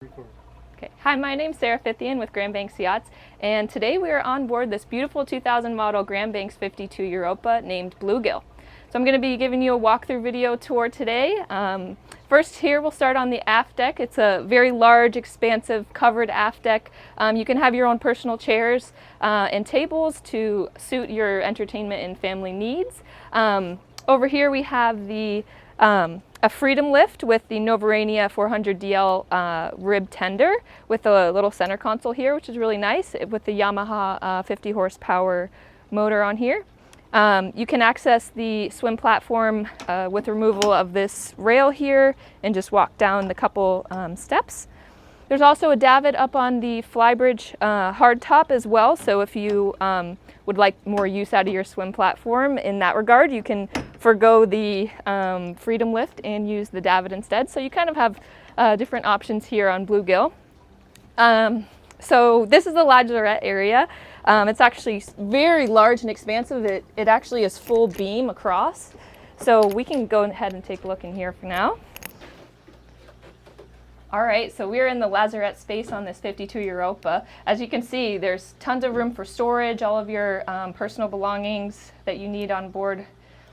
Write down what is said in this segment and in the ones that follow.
Okay. Hi, my name's Sara Fithian with Grand Banks Yachts, and today we are on board this beautiful 2000 model Grand Banks 52 Europa named Gill. So I'm going to be giving you a walkthrough video tour today. First here we'll start on the aft deck. It's a very large, expansive, covered aft deck. You can have your own personal chairs and tables to suit your entertainment and family needs. Over here we have the a Freedom lift with the Novarania 400DL rib tender with a little center console here, which is really nice, with the Yamaha 50 horsepower motor on here. You can access the swim platform with removal of this rail here and just walk down the couple steps. There's also a davit up on the flybridge hardtop as well, so if you would like more use out of your swim platform in that regard, you can forgo the Freedom lift and use the davit instead. So you kind of have different options here on Gill. So this is the lazarette area. It's actually very large and expansive. It actually is full beam across. So we can go ahead and take a look in here for now. All right, so we're in the lazarette space on this 52 Europa. As you can see, there's tons of room for storage, all of your personal belongings that you need on board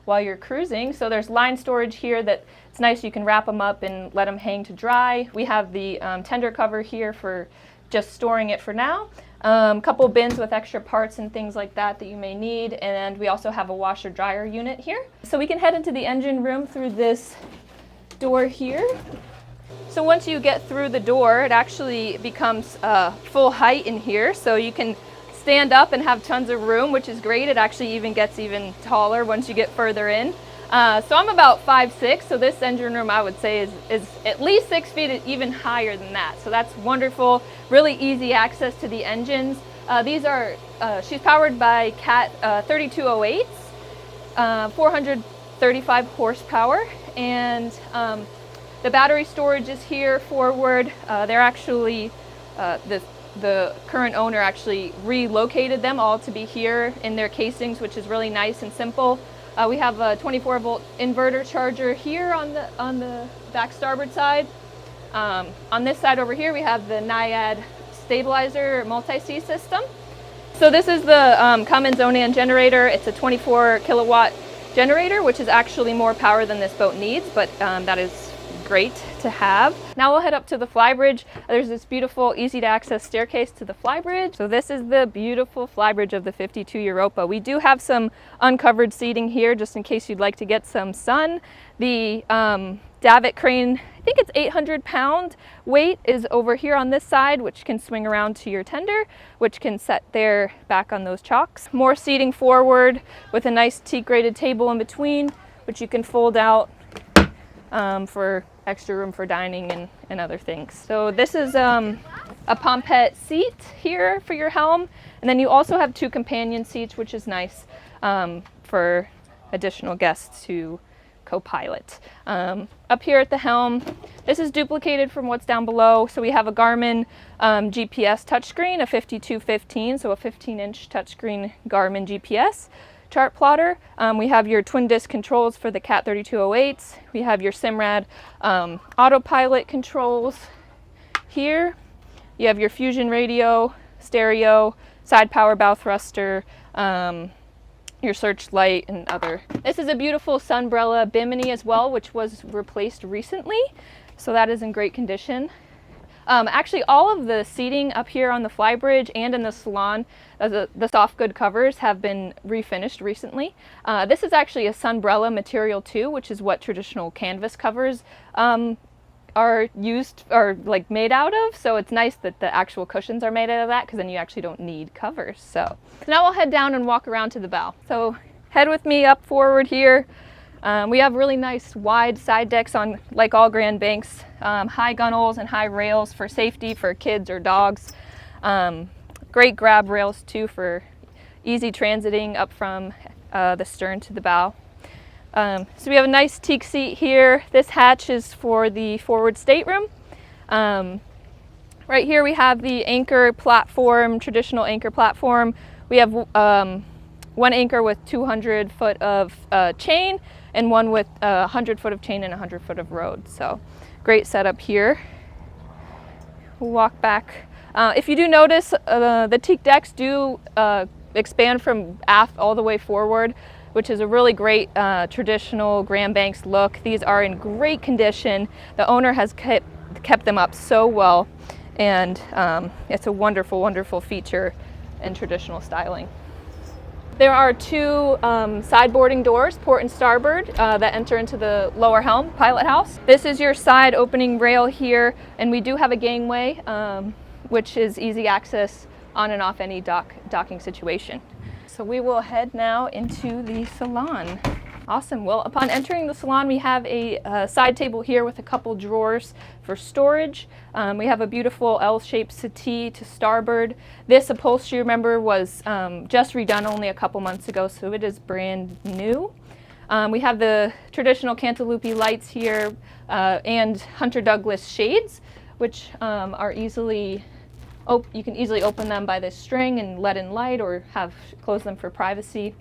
while you're cruising. So there's line storage here that it's nice, you can wrap them up and let them hang to dry. We have the tender cover here for just storing it for now. A couple bins with extra parts and things like that that you may need, and we also have a washer dryer unit here. So we can head into the engine room through this door here. So once you get through the door, it actually becomes full height in here, so you can stand up and have tons of room, which is great. It actually even gets even taller once you get further in. So I'm about 5'6", so this engine room I would say is at least 6 feet, even higher than that. So that's wonderful, really easy access to the engines. These are, she's powered by Cat 3208s, 435 horsepower, and the battery storage is here forward. They're actually, the current owner actually relocated them all to be here in their casings, which is really nice and simple. We have a 24-volt inverter charger here on the back starboard side. On this side over here, we have the Naiad stabilizer multi-C system. So this is the Cummins Onan generator. It's a 24 kilowatt generator, which is actually more power than this boat needs, but that is great to have. Now we'll head up to the flybridge. There's this beautiful, easy to access staircase to the flybridge. So this is the beautiful flybridge of the 52 Europa. We do have some uncovered seating here just in case you'd like to get some sun. The davit crane, I think it's 800-pound weight, is over here on this side, which can swing around to your tender, which can set there back on those chocks. More seating forward with a nice teak-rated table in between, which you can fold out for extra room for dining and other things. So this is a Pompette seat here for your helm, and then you also have 2 companion seats, which is nice for additional guests to co-pilot. Up here at the helm, this is duplicated from what's down below. So we have a Garmin GPS touchscreen, a 5215, so a 15-inch touchscreen Garmin GPS chart plotter. We have your twin disc controls for the Cat 3208s. We have your Simrad autopilot controls here. You have your Fusion radio, stereo, side power bow thruster, your searchlight and other. This is a beautiful Sunbrella bimini as well, which was replaced recently. So that is in great condition. Actually, all of the seating up here on the flybridge and in the salon, the soft good covers have been refinished recently. This is actually a Sunbrella material too, which is what traditional canvas covers are used or like made out of. So it's nice that the actual cushions are made out of that, because then you actually don't need covers. So now we'll head down and walk around to the bow. So head with me up forward here. We have really nice wide side decks on, like all Grand Banks, high gunnels and high rails for safety for kids or dogs. Great grab rails too for easy transiting up from the stern to the bow. So we have a nice teak seat here. This hatch is for the forward stateroom. Right here we have the anchor platform, traditional anchor platform. We have one anchor with 200 foot of chain and one with 100 foot of chain and 100 foot of road. So great setup here. we'll walk back. If you do notice, the teak decks do expand from aft all the way forward, which is a really great traditional Grand Banks look. These are in great condition. The owner has kept them up so well, and it's a wonderful, wonderful feature and traditional styling. There are two sideboarding doors, port and starboard, that enter into the lower helm pilot house. This is your side opening rail here, and we do have a gangway, which is easy access on and off any docking situation. So we will head now into the salon. Awesome. Well, upon entering the salon, we have a side table here with a couple drawers for storage. We have a beautiful L-shaped settee to starboard. This upholstery, remember, was just redone only a couple months ago, so it is brand new. We have the traditional cantilupe lights here and Hunter Douglas shades, which are easily you can easily open them by this string and let in light, or close them for privacy.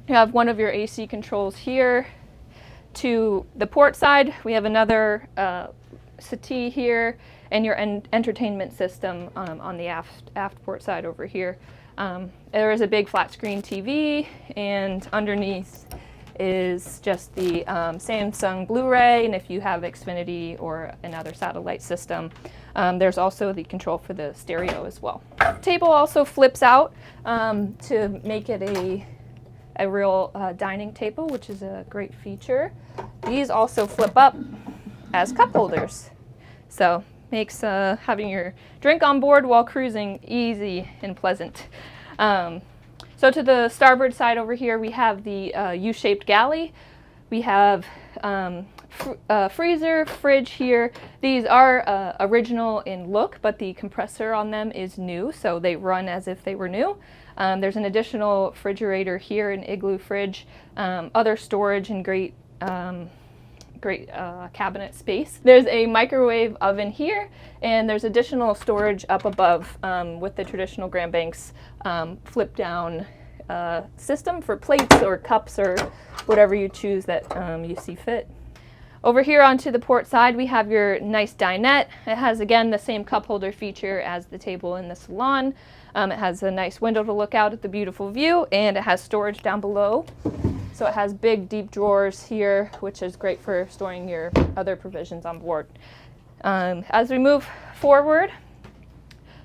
You have one of your AC controls here. To the port side, we have another settee here, and your entertainment system on the aft port side over here. There is a big flat screen TV, and underneath is just the Samsung Blu-ray, and if you have Xfinity or another satellite system, there's also the control for the stereo as well. The table also flips out to make it a real dining table, which is a great feature. These also flip up as cup holders, so makes having your drink on board while cruising easy and pleasant. So to the starboard side over here, we have the U-shaped galley. We have freezer, fridge here. These are original in look, but the compressor on them is new, so they run as if they were new. There's an additional refrigerator here, an igloo fridge, other storage and great cabinet space. There's a microwave oven here, and there's additional storage up above with the traditional Grand Banks flip down system for plates or cups or whatever you choose that you see fit. Over here onto the port side, we have your nice dinette. It has, again, the same cup holder feature as the table in the salon. It has a nice window to look out at the beautiful view, and it has storage down below. So it has big, deep drawers here, which is great for storing your other provisions on board. As we move forward,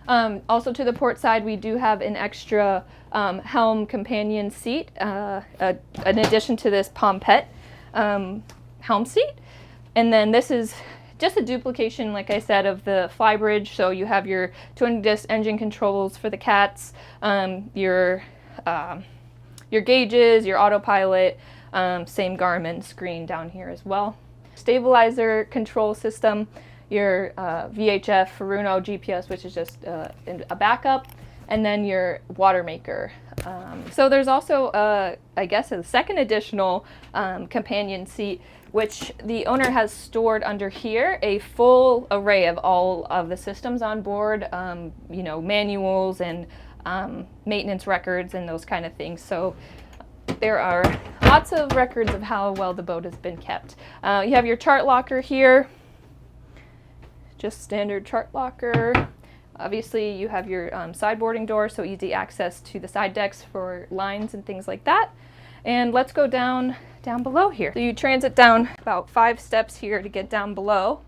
also to the port side, we do have an extra Helm companion seat, in addition to this Pompette Helm seat. And then this is just a duplication, like I said, of the flybridge. So you have your 20-disc engine controls for the cats, your gauges, your autopilot, same Garmin screen down here as well. Stabilizer control system, your VHF Furuno GPS, which is just a backup, and then your water maker. So there's also, I guess, a second additional companion seat, which the owner has stored under here a full array of all of the systems on board, you know, manuals and maintenance records and those kind of things. So there are lots of records of how well the boat has been kept. You have your chart locker here, just standard chart locker. Obviously you have your sideboarding door, so easy access to the side decks for lines and things like that. And let's go down below here. So you transit down about 5 steps here to get down below.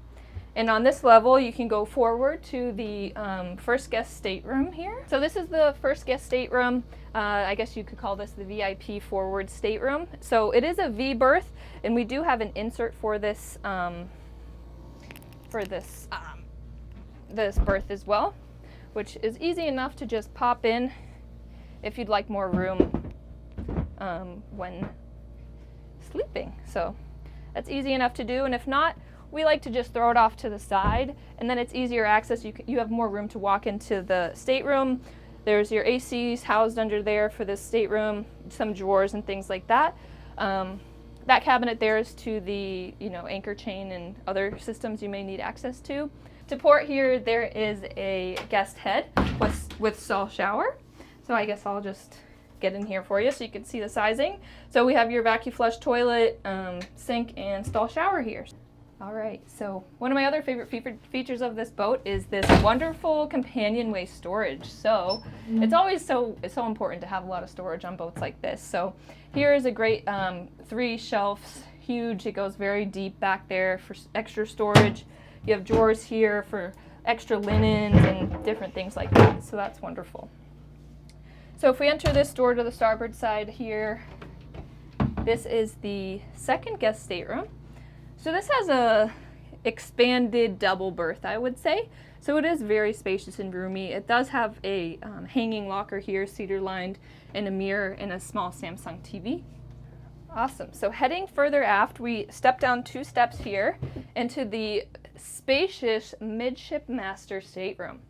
And on this level, you can go forward to the first guest stateroom here. So this is the first guest stateroom. I guess you could call this the VIP forward stateroom. So it is a V berth, and we do have an insert for this this berth as well, which is easy enough to just pop in if you'd like more room when sleeping. So that's easy enough to do, and if not, we like to just throw it off to the side, and then it's easier access. You have more room to walk into the stateroom. There's your ACs housed under there for this stateroom, some drawers and things like that. That cabinet there is to the anchor chain and other systems you may need access to. To port here, there is a guest head with stall shower. So I guess I'll just get in here for you so you can see the sizing. So we have your vacuum flush toilet, sink, and stall shower here. All right, so one of my other favorite features of this boat is this wonderful companionway storage. So it's always so important to have a lot of storage on boats like this. So here is a great 3 shelves, huge. It goes very deep back there for extra storage. You have drawers here for extra linens and different things like that. So that's wonderful. So if we enter this door to the starboard side here, this is the second guest stateroom. So this has a expanded double berth, I would say. So it is very spacious and roomy. It does have a hanging locker here, cedar lined, and a mirror and a small Samsung TV. Awesome. So heading further aft, we step down 2 steps here into the spacious midship master stateroom.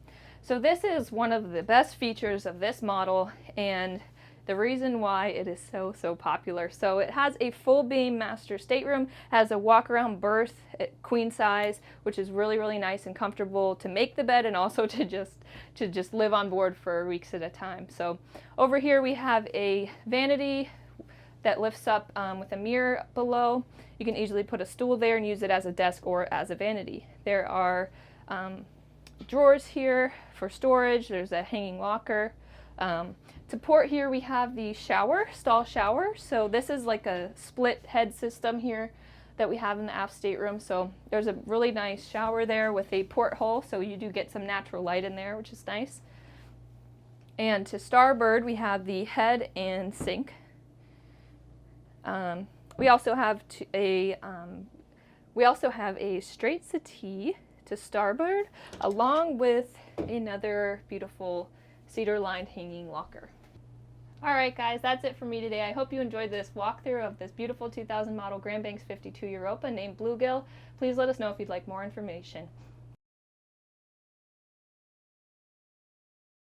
So this is one of the best features of this model, and the reason why it is so popular. So it has a full beam master stateroom, has a walk around berth at queen size, which is really nice and comfortable to make the bed and also to just live on board for weeks at a time. So over here we have a vanity that lifts up with a mirror below. You can easily put a stool there and use it as a desk or as a vanity. There are drawers here for storage. There's a hanging locker. To port here we have the stall shower. So this is like a split head system here that we have in the aft stateroom. So there's a really nice shower there with a porthole, so you do get some natural light in there, which is nice. And to starboard we have the head and sink. We also have a straight settee to starboard, along with another beautiful cedar-lined hanging locker. All right, guys, that's it for me today. I hope you enjoyed this walkthrough of this beautiful 2000 model Grand Banks 52 Europa named Bluegill. Please let us know if you'd like more information.